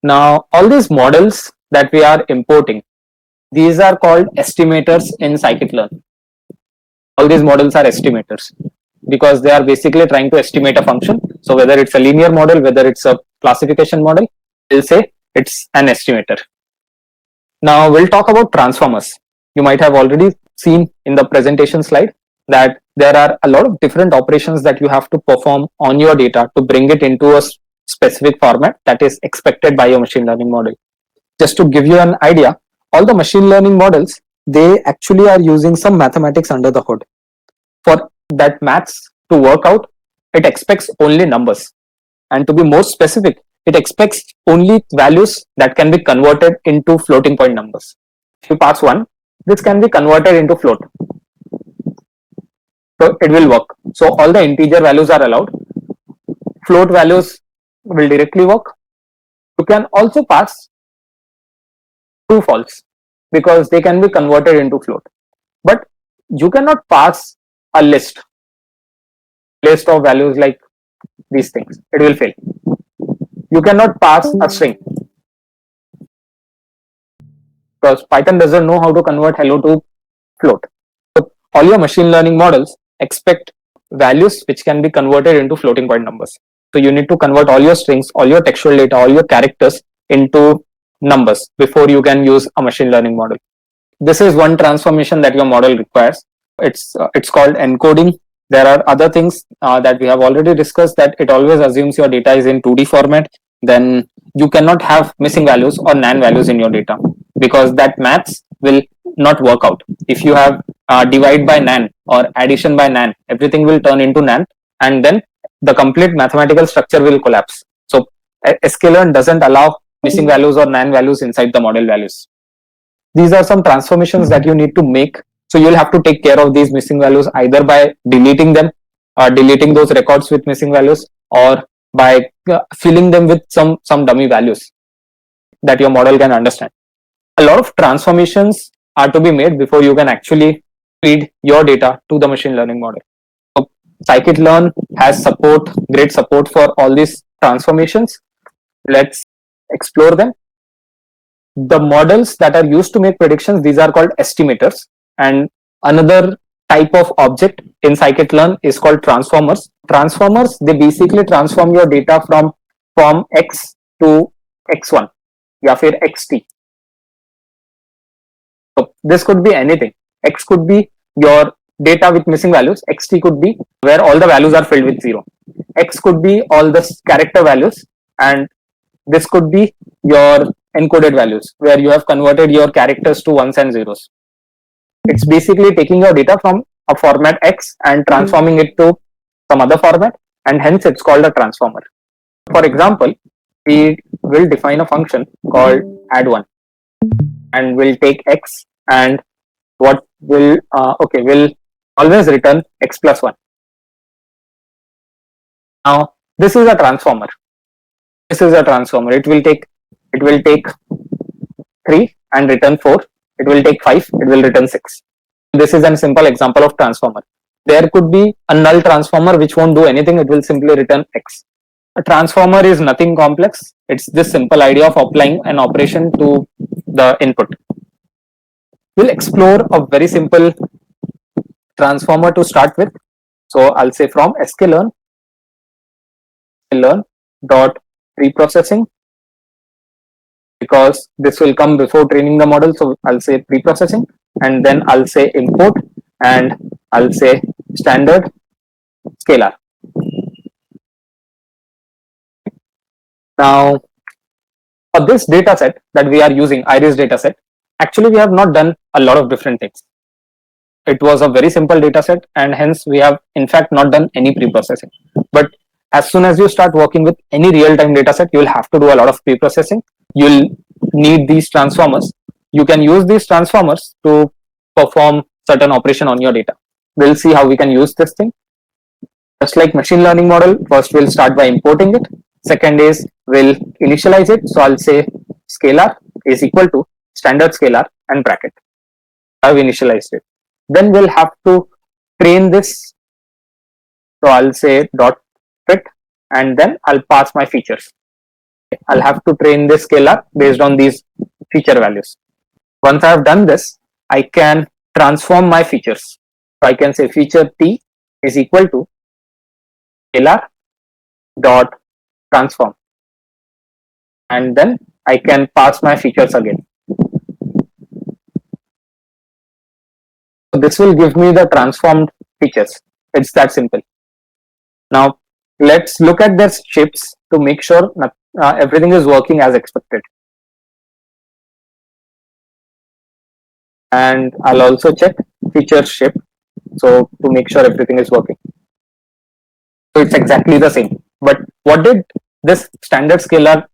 Now, all these models that we are importing, these are called estimators in scikit-learn. All these models are estimators because they are basically trying to estimate a function. So whether it's a linear model, whether it's a classification model, we'll say it's an estimator. Now we'll talk about transformers. You might have already seen in the presentation slide that there are a lot of different operations that you have to perform on your data to bring it into a specific format that is expected by your machine learning model. Just to give you an idea, all the machine learning models, they actually are using some mathematics under the hood. For that maths to work out, it expects only numbers. And to be more specific, it expects only values that can be converted into floating point numbers. If you pass 1, this can be converted into float. So it will work. So all the integer values are allowed. Float values will directly work. You can also pass true false because they can be converted into float. But you cannot pass a list of values like these things. It will fail. You cannot pass a string because Python doesn't know how to convert hello to float. So all your machine learning models expect values which can be converted into floating point numbers. So you need to convert all your strings, all your textual data, all your characters into numbers before you can use a machine learning model. This is one transformation that your model requires. It's called encoding. There are other things that we have already discussed, that it always assumes your data is in 2D format. Then you cannot have missing values or NaN values in your data because that maths will not work out. If you have divide by NaN or addition by NaN, everything will turn into NaN, and then the complete mathematical structure will collapse. So sklearn doesn't allow missing values or NaN values inside the model values. These are some transformations that you need to make. So you'll have to take care of these missing values either by deleting them, or deleting those records with missing values, or by filling them with some dummy values that your model can understand. A lot of transformations are to be made before you can actually feed your data to the machine learning model. So scikit-learn has great support for all these transformations. Let's explore them. The models that are used to make predictions, these are called estimators. And another type of object in scikit-learn is called transformers. Transformers, they basically transform your data from x to x1 या फिर xt. So this could be anything. X could be your data with missing values. Xt could be where all the values are filled with 0. X could be all the character values, and this could be your encoded values where you have converted your characters to ones and zeros. It's basically taking your data from a format X and transforming it to some other format, and hence it's called a transformer. For example, we will define a function called add1, and we'll take X, and what will will always return X plus 1. Now this is a transformer. It will take 3 and return 4. It will take 5, it will return 6. This is a simple example of transformer. There could be a null transformer which won't do anything, it will simply return X. A transformer is nothing complex. It's this simple idea of applying an operation to the input. We'll explore a very simple transformer to start with. So I'll say from sklearn dot preprocessing, because this will come before training the model. So I'll say preprocessing, and then I'll say import, and I'll say standard scalar. Now for this data set that we are using, iris data set, actually we have not done a lot of different things. It was a very simple data set, and hence we have in fact not done any pre-processing. But as soon as you start working with any real-time data set, you will have to do a lot of pre-processing. You'll need these transformers. You can use these transformers to perform certain operation on your data. We'll see how we can use this thing. Just like machine learning model, first we'll start by importing it. Second is we'll initialize it. So I'll say scalar is equal to standard scalar and bracket. I've initialized it. Then we'll have to train this. So I'll say dot fit, and then I'll pass my features. I'll have to train this scalar based on these feature values. Once I've done this, I can transform my features. So I can say feature t is equal to scalar dot transform, and then I can pass my features again. So this will give me the transformed features. It's that simple. Now let's look at their shapes to make sure everything is working as expected. And I'll also check feature shape, so to make sure everything is working. So it's exactly the same. But what did this standard scalar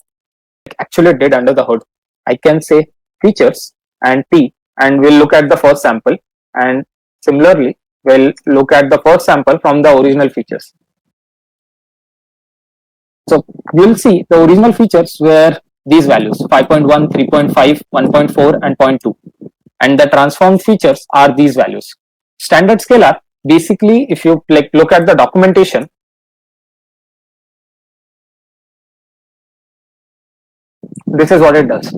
actually did under the hood? I can say features and t, and we'll look at the first sample, and similarly we'll look at the first sample from the original features. So you'll see the original features were these values: 5.1, 3.5, 1.4 and 0.2, and the transformed features are these values. Standard scalar, basically, if you look at the documentation, this is what it does.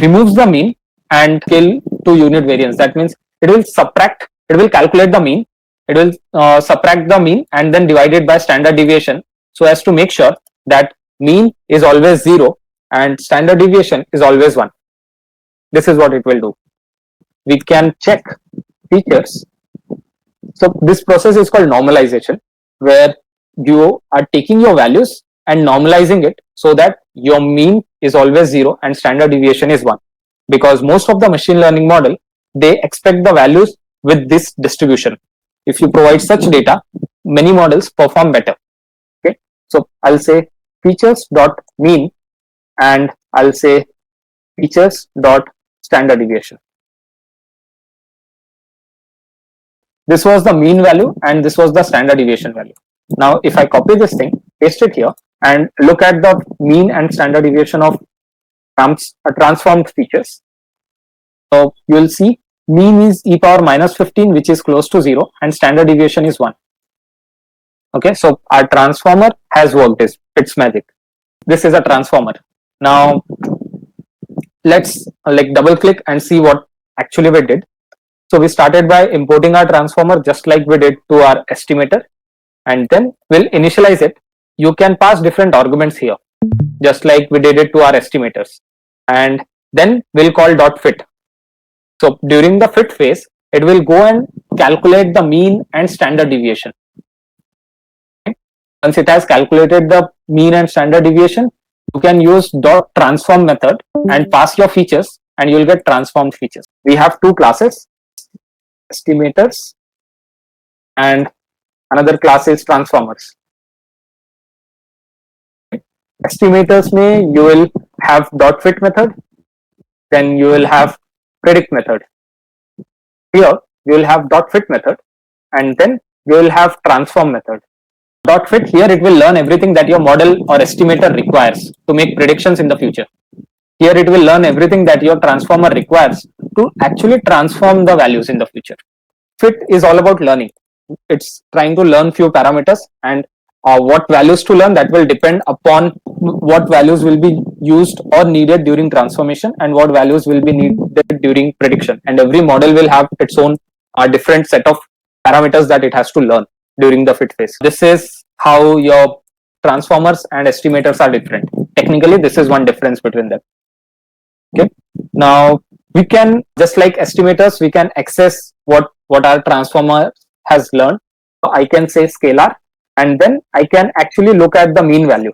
Removes the mean and scale to unit variance. That means it will calculate the mean, it will subtract the mean and then divide it by standard deviation, so as to make sure that mean is always 0 and standard deviation is always 1. This is what it will do. We can check features. So this process is called normalization, where you are taking your values and normalizing it so that your mean is always 0 and standard deviation is 1. Because most of the machine learning model, they expect the values with this distribution. If you provide such data, many models perform better. Okay, so I'll say features dot mean, and I'll say features dot standard deviation. This was the mean value and this was the standard deviation value. Now if I copy this thing, paste it here, and look at the mean and standard deviation of transformed features. So you will see mean is e power minus 15, which is close to 0, and standard deviation is 1. Okay, so our transformer has worked its magic. This is a transformer. Now let's double click and see what actually we did. So we started by importing our transformer just like we did to our estimator, and then we'll initialize it. You can pass different arguments here, just like we did it to our estimators, and then we'll call dot fit. So during the fit phase, it will go and calculate the mean and standard deviation. Okay. Once it has calculated the mean and standard deviation, you can use dot transform method and pass your features, and you'll get transformed features. We have two classes, estimators, and another class is transformers. Estimators may you will have dot fit method, then you will have predict method. Here you will have dot fit method, and then you will have transform method. Dot fit, here it will learn everything that your model or estimator requires to make predictions in the future. Here it will learn everything that your transformer requires to actually transform the values in the future. Fit is all about learning. It's trying to learn few parameters, and what values to learn, that will depend upon what values will be used or needed during transformation and what values will be needed during prediction. And every model will have its own different set of parameters that it has to learn during the fit phase. This is how your transformers and estimators are different. Technically, this is one difference between them. Okay. Now we can, just like estimators, we can access what our transformer has learned. So I can say scalar, and then I can actually look at the mean value.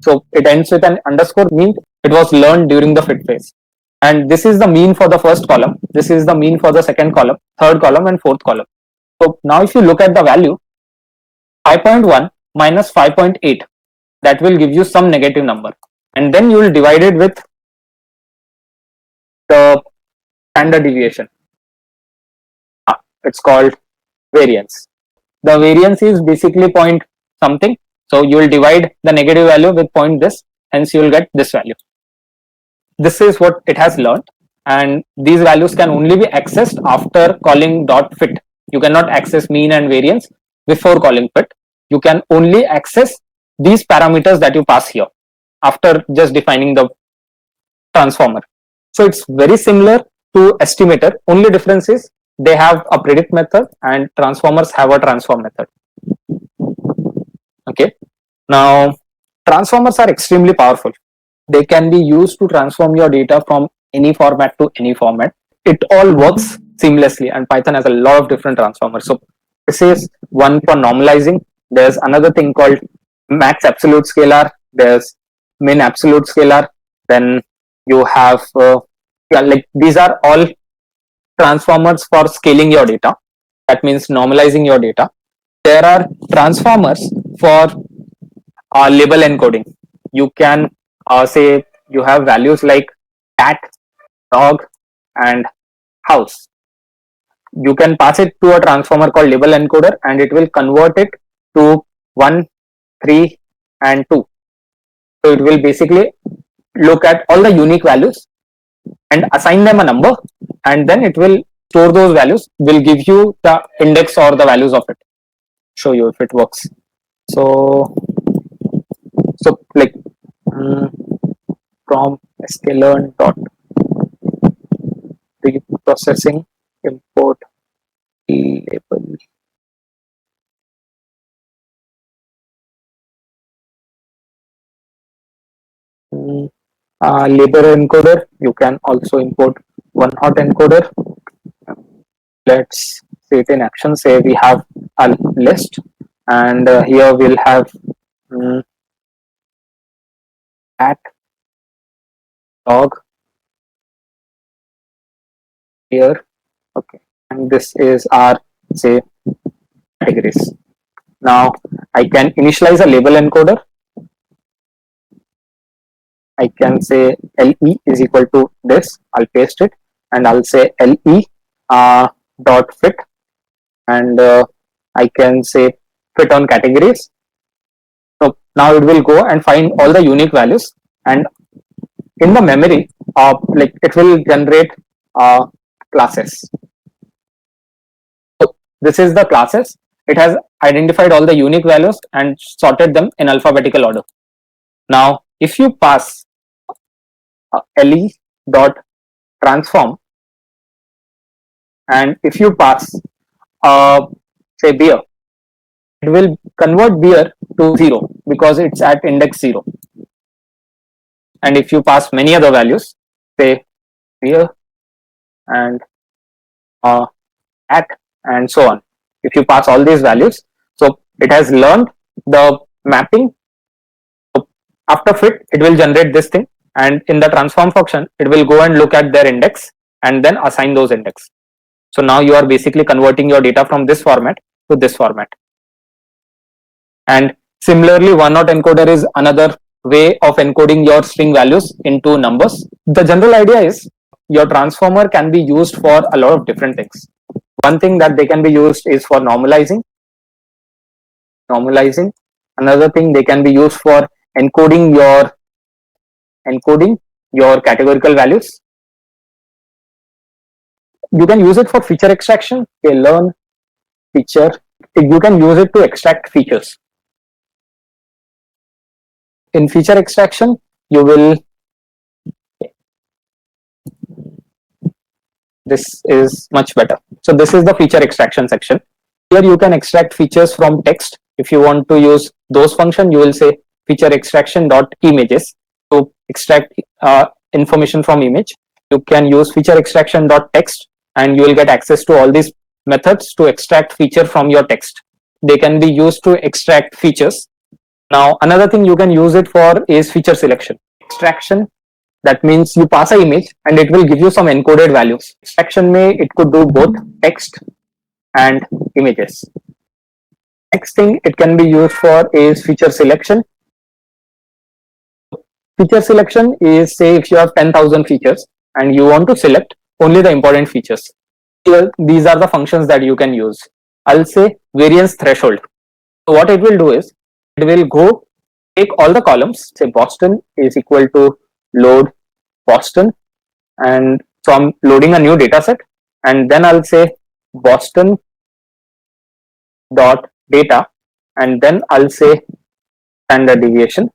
So it ends with an underscore, mean it was learned during the fit phase. And this is the mean for the first column. This is the mean for the second column, third column, and fourth column. So now if you look at the value, 5.1 minus 5.8, that will give you some negative number. And then you will divide it with the standard deviation. It's called variance. The variance is basically point something. So you will divide the negative value with point this, hence you will get this value. This is what it has learned, and these values can only be accessed after calling dot fit. You cannot access mean and variance before calling fit. You can only access these parameters that you pass here. after just defining the transformer. So it's very similar to estimator. Only difference is they have a predict method and transformers have a transform method. Okay. Now, transformers are extremely powerful. They can be used to transform your data from any format to any format. It all works seamlessly, and Python has a lot of different transformers. So this is one for normalizing. There's another thing called max absolute scalar. There's min absolute scalar. Then you have yeah, like these are all transformers for scaling your data. That means normalizing your data. There are transformers for label encoding. You can say you have values like cat, dog, and house. You can pass it to a transformer called label encoder, and it will convert it to 1, 3, and 2. So it will basically look at all the unique values and assign them a number, and then it will store those values, will give you the index or the values of it, show you if it works. So like from sklearn dot preprocessing import label. Label encoder, you can also import one hot encoder. Let's say it in action. Say we have a list, and here we'll have cat, dog, here. Okay, and this is our, say, categories. Now I can initialize a label encoder. I can say LE is equal to this. I'll paste it, and I'll say LE dot fit, and I can say fit on categories. So now it will go and find all the unique values, and in the memory, like it will generate classes. So this is the classes. It has identified all the unique values and sorted them in alphabetical order. Now, if you pass LE dot transform, and if you pass say beer, it will convert beer to 0 because it's at index 0. And if you pass many other values, say beer and at, and so on, if you pass all these values, so it has learned the mapping. So after fit, it will generate this thing, and in the transform function, it will go and look at their index and then assign those index. So now you are basically converting your data from this format to this format. And similarly, one hot encoder is another way of encoding your string values into numbers. The general idea is your transformer can be used for a lot of different things. One thing that they can be used is for normalizing. Another thing they can be used for encoding your categorical values. You can use it for feature extraction. Okay, learn feature. You can use it to extract features. In feature extraction, you will, this is much better. So this is the feature extraction section. Here you can extract features from text. If you want to use those function, you will say feature extraction dot images to extract information from image. You can use feature extraction dot text, and you will get access to all these methods to extract feature from your text. They can be used to extract features. Now another thing you can use it for is feature selection. Extraction, that means you pass an image and it will give you some encoded values. Extraction it could do both text and images. Next thing it can be used for is feature selection. Feature selection is, say if you have 10,000 features and you want to select only the important features. Here, these are the functions that you can use. I'll say variance threshold. So what it will do is, it will go take all the columns, say Boston is equal to load Boston, and so I'm loading a new data set, and then I'll say Boston dot data, and then I'll say standard deviation,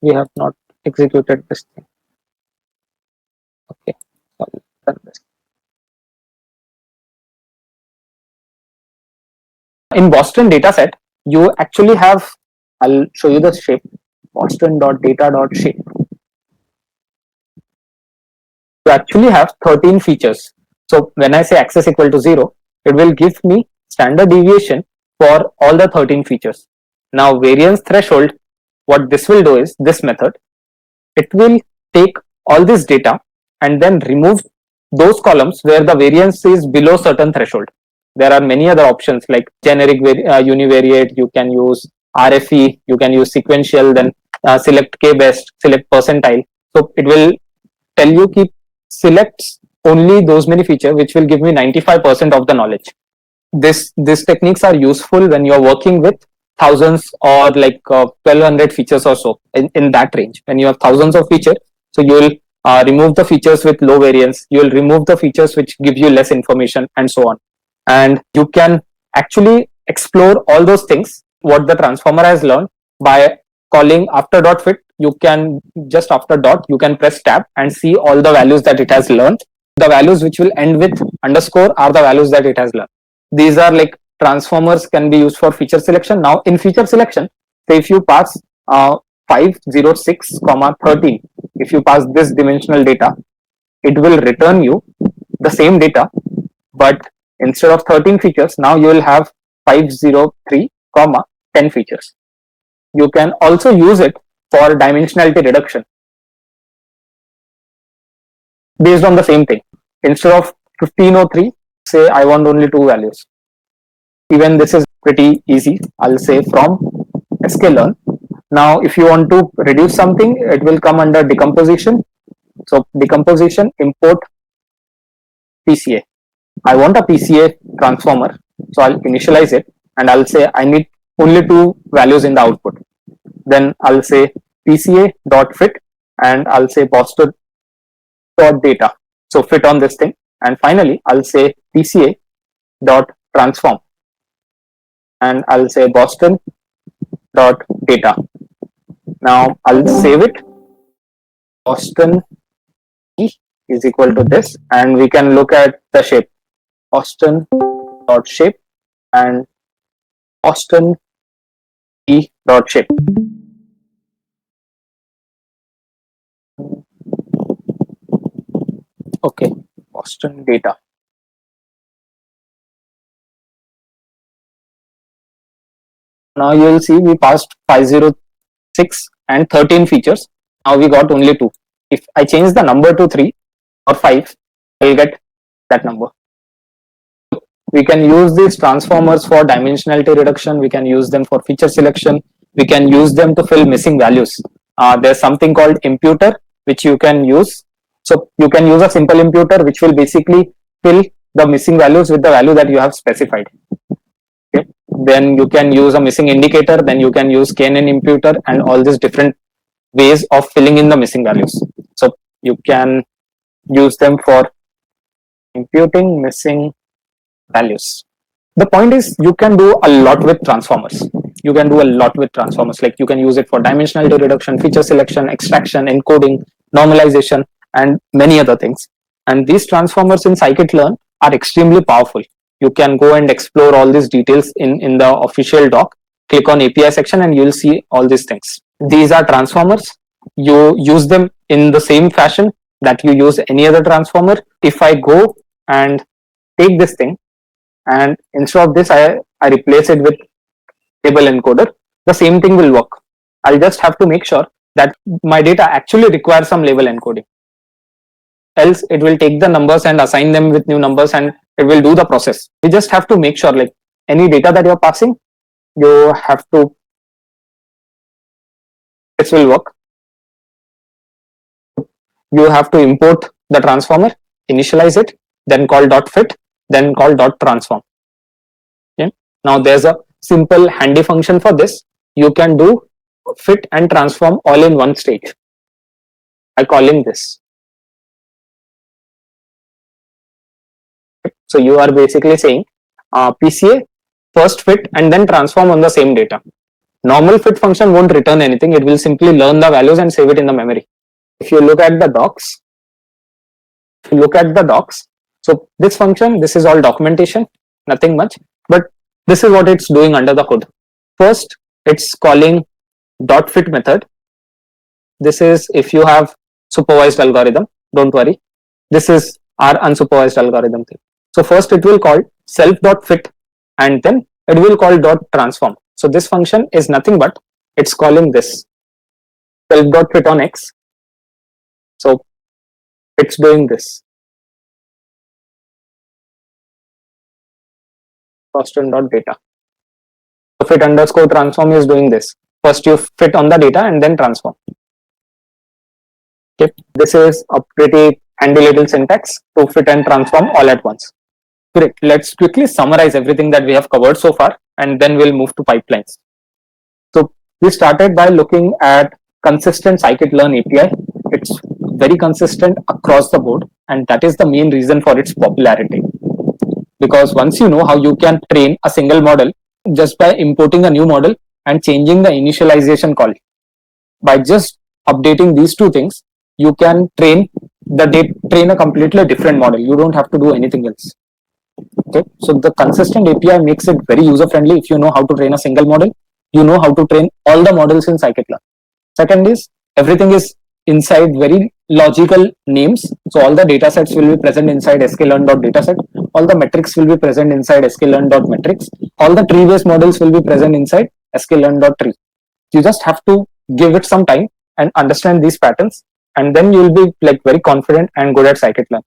We have not executed this thing. Okay, so I'll run this. In Boston dataset, you actually have, I'll show you the shape, boston.data.shape. You actually have 13 features. So when I say access equal to 0, it will give me standard deviation for all the 13 features. Now variance threshold, what this will do is this method, it will take all this data and then remove those columns where the variance is below certain threshold. There are many other options like generic univariate, you can use RFE, you can use sequential, then select k-best, select percentile. So it will tell you keep selects only those many features which will give me 95% of the knowledge. These techniques are useful when you're working with thousands or like 1200 features or so in that range. When you have thousands of features, so you will remove the features with low variance, you will remove the features which give you less information, and so on. And you can actually explore all those things what the transformer has learned by calling after dot fit. You can just after dot you can press tab and see all the values that it has learned. The values which will end with underscore are the values that it has learned. These are like transformers can be used for feature selection. Now in feature selection, say if you pass 506, 13, if you pass this dimensional data, it will return you the same data, but instead of 13 features, now you will have 503, 10 features. You can also use it for dimensionality reduction based on the same thing. Instead of 1503, say I want only two values. Even this is pretty easy. I'll say from sklearn. Now, if you want to reduce something, it will come under decomposition. So decomposition, import PCA. I want a PCA transformer. So I'll initialize it and I'll say I need only two values in the output. Then I'll say PCA dot fit and I'll say Boston dot data. So fit on this thing. And finally, I'll say PCA dot transform and I'll say Boston dot data. Now I'll save it. Boston E is equal to this, and we can look at the shape. Boston dot shape and Boston E dot shape. Okay, Boston data. Now you will see we passed 506 and 13 features. Now we got only two. If I change the number to 3 or 5, I will get that number. We can use these transformers for dimensionality reduction. We can use them for feature selection. We can use them to fill missing values. There's something called imputer, which you can use. So you can use a simple imputer, which will basically fill the missing values with the value that you have specified. Okay. Then you can use a missing indicator. Then you can use KNN imputer and all these different ways of filling in the missing values. So you can use them for imputing missing values. The point is you can do a lot with transformers. You can do a lot with transformers. Like you can use it for dimensionality reduction, feature selection, extraction, encoding, normalization, and many other things. And these transformers in scikit-learn are extremely powerful. You can go and explore all these details in the official doc. Click on API section and you'll see all these things. These are transformers. You use them in the same fashion that you use any other transformer. If I go and take this thing and instead of this I replace it with label encoder, the same thing will work. I'll just have to make sure that my data actually requires some label encoding. Else it will take the numbers and assign them with new numbers and it will do the process. You just have to make sure like any data that you're passing, you have to, this will work. You have to import the transformer, initialize it, then call dot fit, then call dot transform. Okay. Now there's a simple handy function for this. You can do fit and transform all in one stage by calling this. So you are basically saying PCA first fit and then transform on the same data. Normal fit function won't return anything. It will simply learn the values and save it in the memory. If you look at the docs, so this function, this is all documentation, nothing much, but this is what it's doing under the hood. First, it's calling dot fit method. This is if you have supervised algorithm, don't worry. This is our unsupervised algorithm thing. So first it will call self dot fit and then it will call dot transform. So this function is nothing but it's calling this self dot fit on X. So it's doing this. Constant dot data. So fit underscore transform is doing this. First you fit on the data and then transform. Okay, this is a pretty handy little syntax to fit and transform all at once. Great. Let's quickly summarize everything that we have covered so far and then we'll move to pipelines. So we started by looking at consistent scikit-learn API. It's very consistent across the board and that is the main reason for its popularity. Because once you know how you can train a single model just by importing a new model and changing the initialization call, by just updating these two things, you can train a completely different model. You don't have to do anything else. Okay, so the consistent API makes it very user friendly. If you know how to train a single model, you know how to train all the models in scikit-learn. Second is everything is inside very logical names. So all the data sets will be present inside sklearn.dataset. All the metrics will be present inside sklearn.metrics. All the tree-based models will be present inside sklearn.tree. You just have to give it some time and understand these patterns, and then you will be like very confident and good at scikit-learn.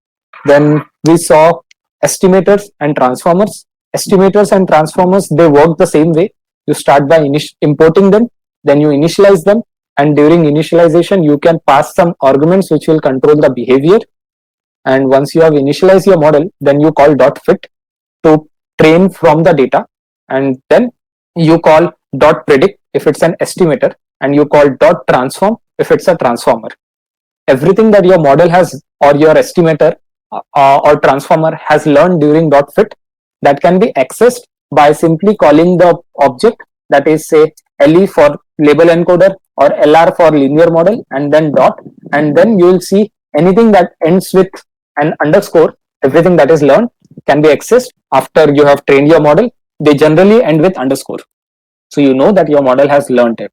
Then we saw estimators and transformers. Estimators and transformers, they work the same way. You start by importing them, then you initialize them, and during initialization you can pass some arguments which will control the behavior. And once you have initialized your model, then you call dot fit to train from the data, and then you call dot predict if it's an estimator, and you call dot transform if it's a transformer. Everything that your model has or your estimator or transformer has learned during dot fit, that can be accessed by simply calling the object, that is say LE for label encoder or LR for linear model, and then dot, and then you will see anything that ends with an underscore. Everything that is learned can be accessed after you have trained your model. They generally end with underscore, so you know that your model has learned it.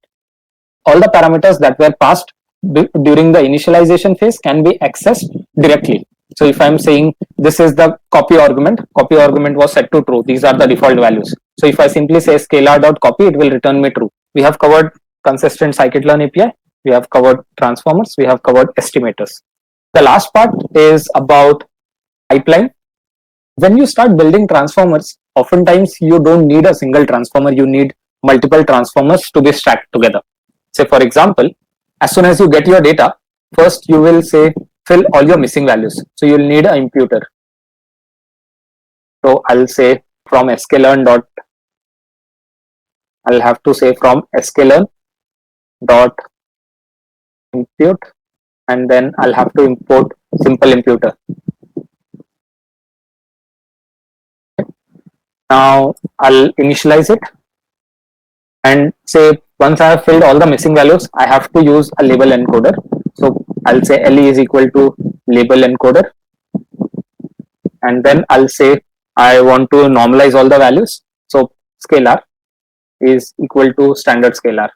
All the parameters that were passed during the initialization phase can be accessed directly. So if I'm saying this is the copy argument was set to true. These are the default values. So if I simply say scalar.copy, it will return me true. We have covered consistent scikit-learn API. We have covered transformers. We have covered estimators. The last part is about pipeline. When you start building transformers, oftentimes you don't need a single transformer. You need multiple transformers to be stacked together. Say for example, as soon as you get your data, first you will say fill all your missing values. So you'll need an imputer. So I'll say from sklearn dot, I'll have to say from sklearn dot impute, and then I'll have to import simple imputer. Now I'll initialize it and say once I have filled all the missing values, I have to use a label encoder. So I'll say LE is equal to label encoder, and then I'll say I want to normalize all the values. So scalar is equal to standard scalar.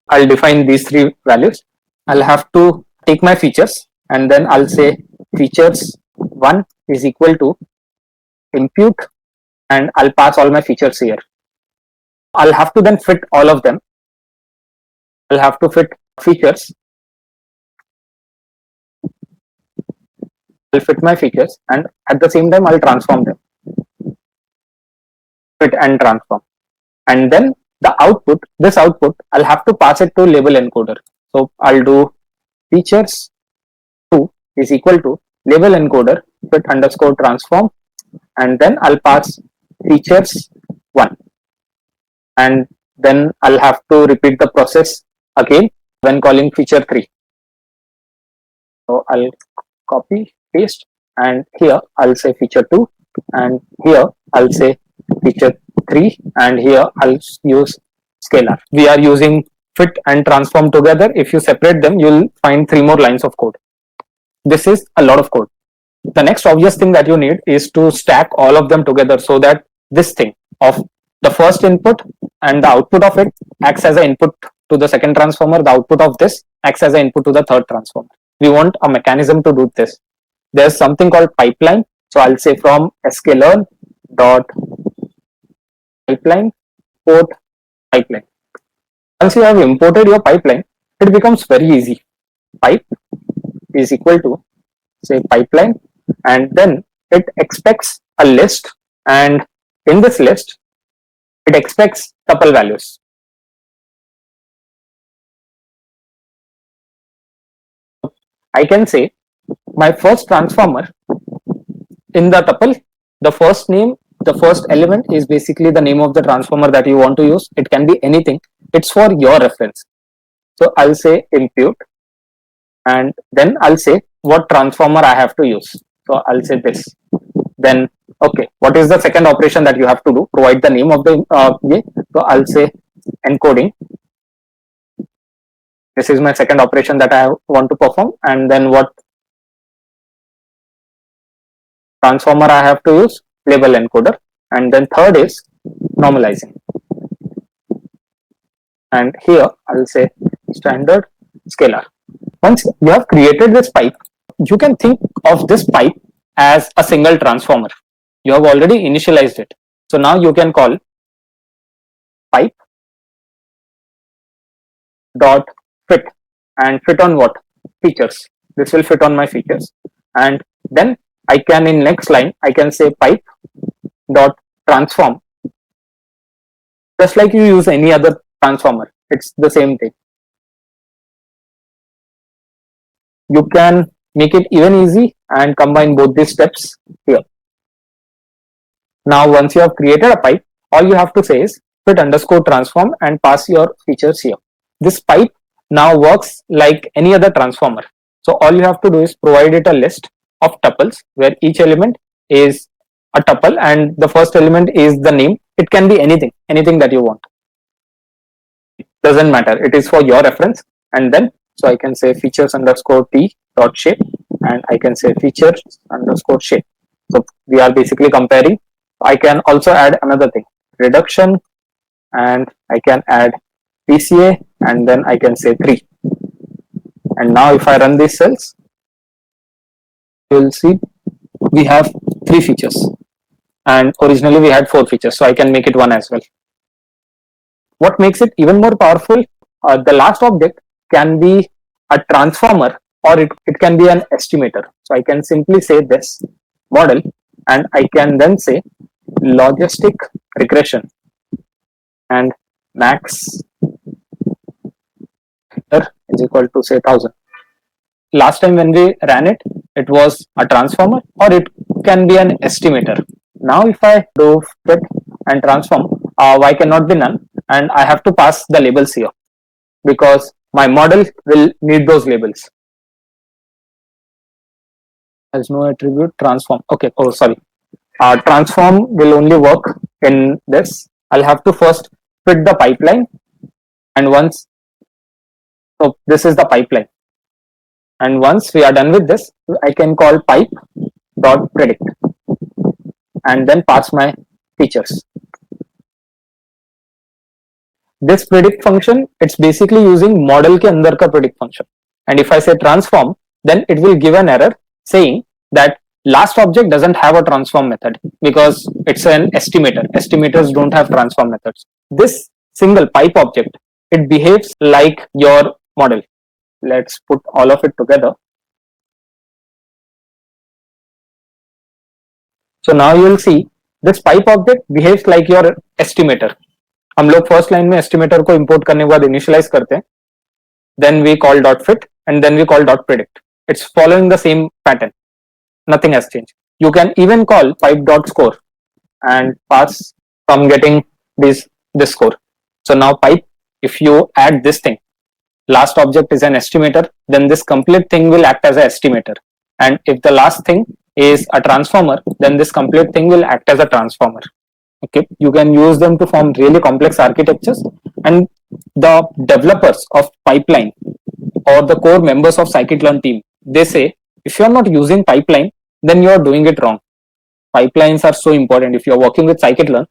I'll define these three values. I'll have to take my features, and then I'll say features 1 is equal to impute, and I'll pass all my features here. I'll have to then fit all of them. I'll have to fit features. I'll fit my features, and at the same time I'll transform them. Fit and transform. And then the output, this output, I'll have to pass it to label encoder. So I'll do features 2 is equal to label encoder fit underscore transform, and then I'll pass features 1, and then I'll have to repeat the process again when calling feature 3. So I'll copy, paste, and here I'll say feature 2, and here I'll say feature 3, and here I'll use scalar. We are using fit and transform together. If you separate them, you'll find 3 more lines of code. This is a lot of code. The next obvious thing that you need is to stack all of them together so that this thing of the first input and the output of it acts as an input to the second transformer. The output of this acts as an input to the third transformer. We want a mechanism to do this. There's something called pipeline. So I'll say from sklearn dot pipeline port pipeline. Once you have imported your pipeline, it becomes very easy. Pipe is equal to say pipeline, and then it expects a list, and in this list it expects tuple values. I can say my first transformer in the tuple, the first name, the first element is basically the name of the transformer that you want to use. It can be anything. It's for your reference. So I'll say impute, and then I'll say what transformer I have to use. So I'll say this. Then, okay, what is the second operation that you have to do? Provide the name of the so I'll say encoding. This is my second operation that I want to perform, and then what transformer I have to use? Label encoder, and then third is normalizing. And here I'll say standard scalar. Once you have created this pipe, you can think of this pipe as a single transformer. You have already initialized it. So now you can call pipe dot fit, and fit on what? Features. This will fit on my features. And then I can, in next line, I can say pipe dot transform. Just like you use any other transformer, it's the same thing. You can make it even easy and combine both these steps here. Now, once you have created a pipe, all you have to say is fit underscore transform and pass your features here. This pipe now works like any other transformer. So all you have to do is provide it a list of tuples where each element is a tuple and the first element is the name. It can be anything that you want. It doesn't matter. It is for your reference. And then, so I can say features underscore t dot shape, and I can say features underscore shape. So we are basically comparing. I can also add another thing, reduction, and I can add PCA, and then I can say 3. And now if I run these cells, you will see we have 3 features, and originally we had 4 features, so I can make it 1 as well. What makes it even more powerful, the last object can be a transformer or it can be an estimator. So I can simply say this model, and I can then say logistic regression and max is equal to say 1000. Last time when we ran it, it was a transformer or it can be an estimator. Now if I do fit and transform, y cannot be none, and I have to pass the labels here because my model will need those labels. There's no attribute transform. Okay, oh sorry. Transform will only work in this. I'll have to first fit the pipeline, and once, so this is the pipeline, and once we are done with this, I can call pipe dot predict and then pass my features. This predict function, it's basically using model ke andar ka predict function, and if I say transform, then it will give an error saying that last object doesn't have a transform method because it's an estimator. Estimators don't have transform methods. This single pipe object, it behaves like your model. Let's put all of it together. So now you will see this pipe object behaves like your estimator. हम लोग first line में estimator को import करने के बाद initialise करते हैं, then we call dot fit and then we call dot predict. It's following the same pattern. Nothing has changed. You can even call pipe dot score and pass from getting this score. So now pipe, if you add this thing, last object is an estimator, then this complete thing will act as an estimator. And if the last thing is a transformer, then this complete thing will act as a transformer. Okay, you can use them to form really complex architectures, and the developers of pipeline or the core members of scikit-learn team, they say if you're not using pipeline, then you're doing it wrong. Pipelines are so important. If you're working with scikit-learn,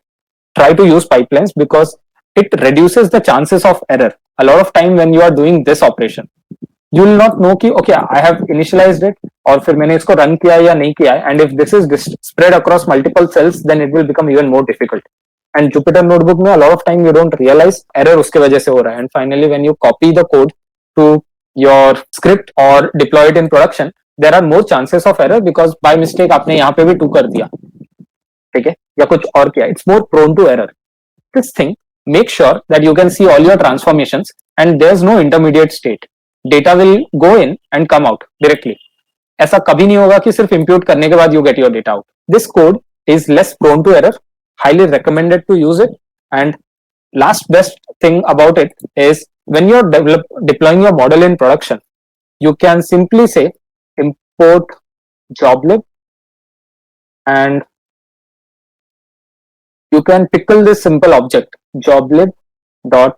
try to use pipelines because it reduces the chances of error. A lot of time when you are doing this operation, you will not know कि okay, I have initialized it और फिर मैंने इसको run किया या नहीं किया है, and if this is spread across multiple cells, then it will become even more difficult. And Jupyter Notebook में a lot of time you don't realize error उसके वजह से हो रहा है. And finally, when you copy the code to your script or deploy it in production, there are more chances of error because by mistake आपने यहाँ पे भी 2 कर दिया, ठीक है, या कुछ और किया. It's more prone to error. This thing, make sure that you can see all your transformations and there's no intermediate state. Data will go in and come out directly. ऐसा कभी नहीं होगा कि सिर्फ impute करने के बाद you get your data out. This code is less prone to error, highly recommended to use it. And last best thing about it is when you're deploying your model in production, you can simply say import joblib, and you can pickle this simple object joblib dot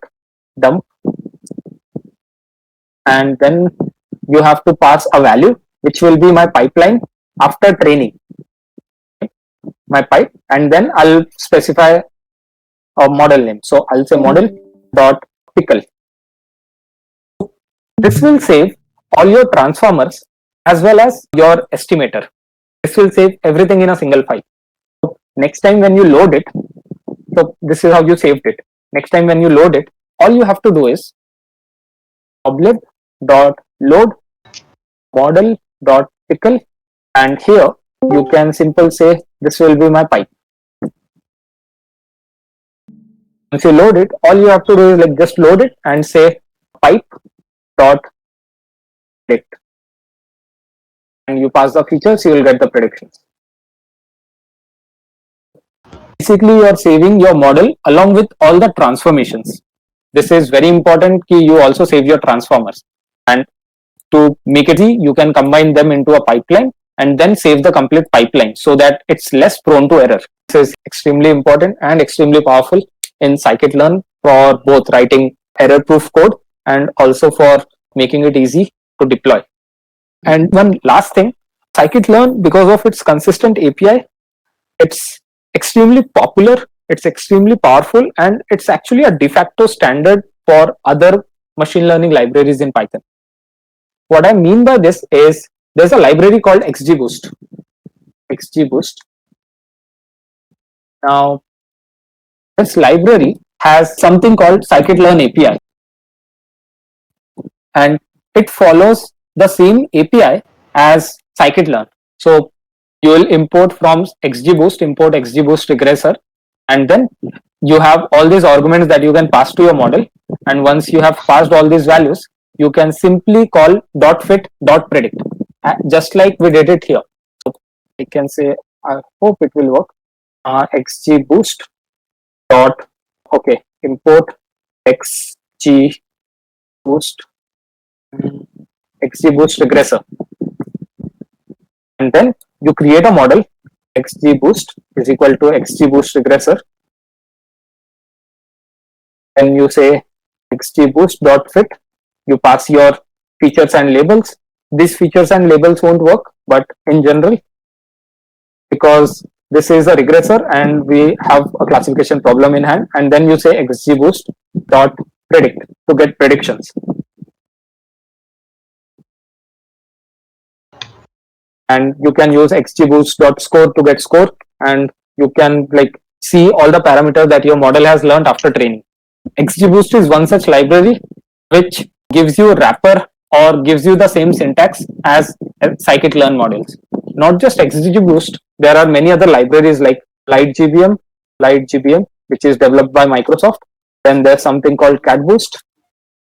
dump, and then you have to pass a value which will be my pipeline after training, my pipe, and then I'll specify a model name. So I'll say model dot pickle. This will save all your transformers as well as your estimator. This will save everything in a single file. So next time when you load it, so this is how you saved it. Next time when you load it, all you have to do is joblib dot load model dot pickle, and here you can simply say this will be my pipe. If you load it, all you have to do is like just load it and say pipe dot predict, and you pass the features, you will get the predictions. Basically, you are saving your model along with all the transformations. This is very important that you also save your transformers, and to make it easy, you can combine them into a pipeline and then save the complete pipeline so that it's less prone to error. This is extremely important and extremely powerful in scikit-learn for both writing error-proof code and also for making it easy to deploy. And one last thing, scikit-learn, because of its consistent API, it's extremely popular, it's extremely powerful, and it's actually a de facto standard for other machine learning libraries in Python. What I mean by this is there's a library called XGBoost. XGBoost. Now, this library has something called scikit-learn API, and it follows the same API as scikit-learn. So you will import from XGBoost, import XGBoost regressor, and then you have all these arguments that you can pass to your model. And once you have passed all these values, you can simply call .fit .predict, just like we did it here. So I can say, I hope it will work. XGBoost dot, okay, import XGBoost regressor, and then you create a model. XGBoost is equal to XGBoost regressor, and you say XGBoost dot fit. You pass your features and labels. These features and labels won't work, but in general, because this is a regressor and we have a classification problem in hand, and then you say XGBoost dot predict to get predictions. And you can use XGBoost dot score to get score, and you can like see all the parameters that your model has learned after training. XGBoost is one such library which gives you wrapper or gives you the same syntax as scikit-learn models. Not just XGBoost, there are many other libraries like LightGBM, which is developed by Microsoft. Then there's something called CatBoost.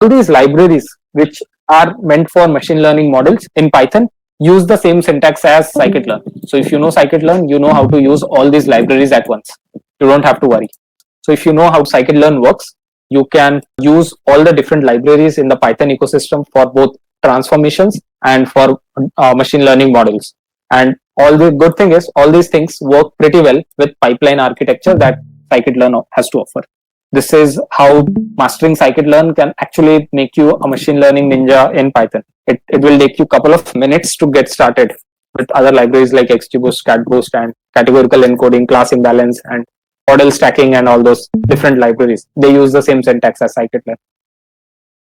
All these libraries, which are meant for machine learning models in Python, use the same syntax as scikit-learn. So if you know scikit-learn, you know how to use all these libraries at once. You don't have to worry. So if you know how scikit-learn works, you can use all the different libraries in the Python ecosystem for both transformations and for machine learning models. And all the good thing is all these things work pretty well with pipeline architecture that scikit-learn has to offer. This is how mastering scikit-learn can actually make you a machine learning ninja in Python. It will take you a couple of minutes to get started with other libraries like XGBoost, CatBoost, and categorical encoding, class imbalance, and model stacking, and all those different libraries. They use the same syntax as scikit-learn.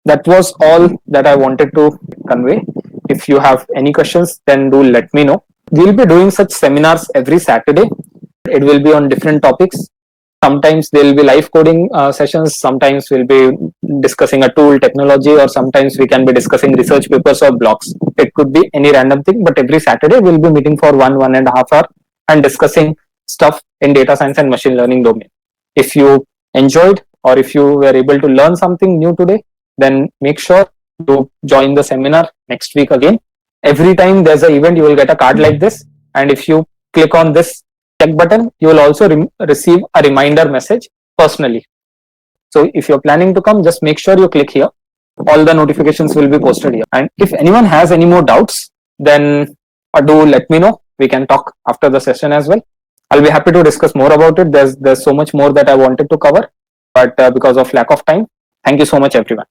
That was all that I wanted to convey. If you have any questions, then do let me know. We'll be doing such seminars every Saturday. It will be on different topics. Sometimes there will be live coding sessions. Sometimes we'll be discussing a tool, technology, or sometimes we can be discussing research papers or blogs. It could be any random thing, but every Saturday we'll be meeting for 1.5 hours and discussing stuff in data science and machine learning domain. If you enjoyed or if you were able to learn something new today, then make sure to join the seminar next week again. Every time there's an event, you will get a card like this. And if you click on this check button, you will also receive a reminder message personally. So if you're planning to come, just make sure you click here. All the notifications will be posted here. And if anyone has any more doubts, then do let me know. We can talk after the session as well. I'll be happy to discuss more about it. There's so much more that I wanted to cover, but because of lack of time, thank you so much, everyone.